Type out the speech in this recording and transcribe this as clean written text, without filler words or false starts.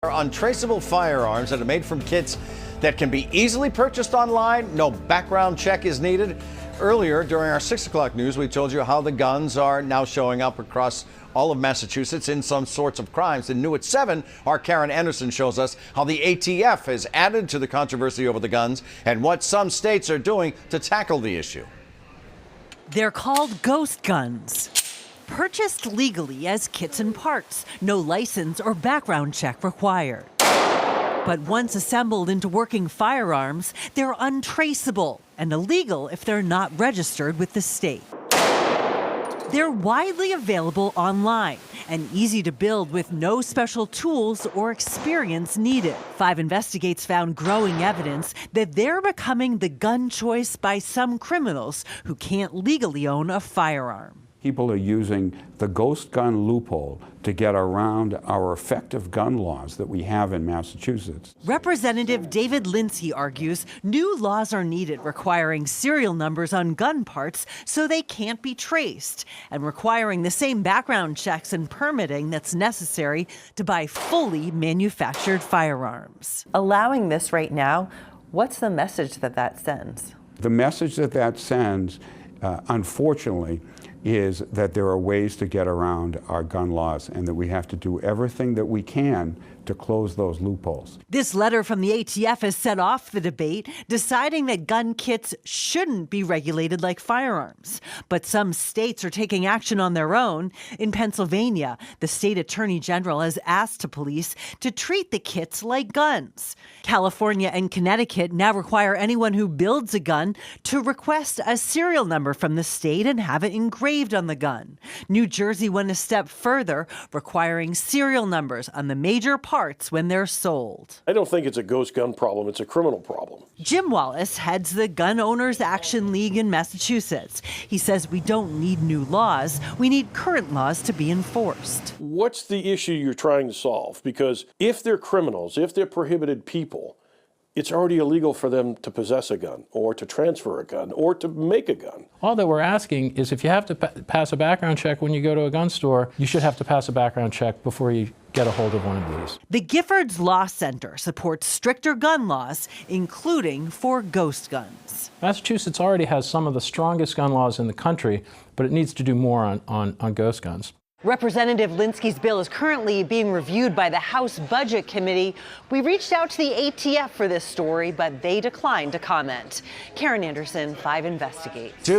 Untraceable firearms that are made from kits that can be easily purchased online. No background check is needed. Earlier, during our 6 o'clock news, we told you how the guns are now showing up across all of Massachusetts in some sorts of crimes. In New at 7, our Karen Anderson shows us how the ATF has added to the controversy over the guns and what some states are doing to tackle the issue. They're called ghost guns. Purchased legally as kits and parts, no license or background check required. But once assembled into working firearms, they're untraceable and illegal if they're not registered with the state. They're widely available online and easy to build with no special tools or experience needed. 5 Investigates found growing evidence that they're becoming the gun choice by some criminals who can't legally own a firearm. People are using the ghost gun loophole to get around our effective gun laws that we have in Massachusetts. Representative David Linsky argues new laws are needed requiring serial numbers on gun parts so they can't be traced, and requiring the same background checks and permitting that's necessary to buy fully manufactured firearms. Allowing this right now, what's the message that sends? The message that sends, unfortunately, is that there are ways to get around our gun laws and that we have to do everything that we can to close those loopholes. This letter from the ATF has set off the debate, deciding that gun kits shouldn't be regulated like firearms. But some states are taking action on their own. In Pennsylvania, the state attorney general has asked the police to treat the kits like guns. California and Connecticut now require anyone who builds a gun to request a serial number from the state and have it engraved on the gun. New Jersey went a step further, requiring serial numbers on the major parts when they're sold. I don't think it's a ghost gun problem, it's a criminal problem. Jim Wallace heads the Gun Owners Action League in Massachusetts. He says we don't need new laws, we need current laws to be enforced. What's the issue you're trying to solve? Because if they're criminals, if they're prohibited people, it's already illegal for them to possess a gun or to transfer a gun or to make a gun. All that we're asking is if you have to pass a background check when you go to a gun store, you should have to pass a background check before you get a hold of one of these. The Giffords Law Center supports stricter gun laws, including for ghost guns. Massachusetts already has some of the strongest gun laws in the country, but it needs to do more on ghost guns. Representative Linsky's bill is currently being reviewed by the House Budget Committee. We reached out to the ATF for this story, but they declined to comment. Karen Anderson, 5 Investigates.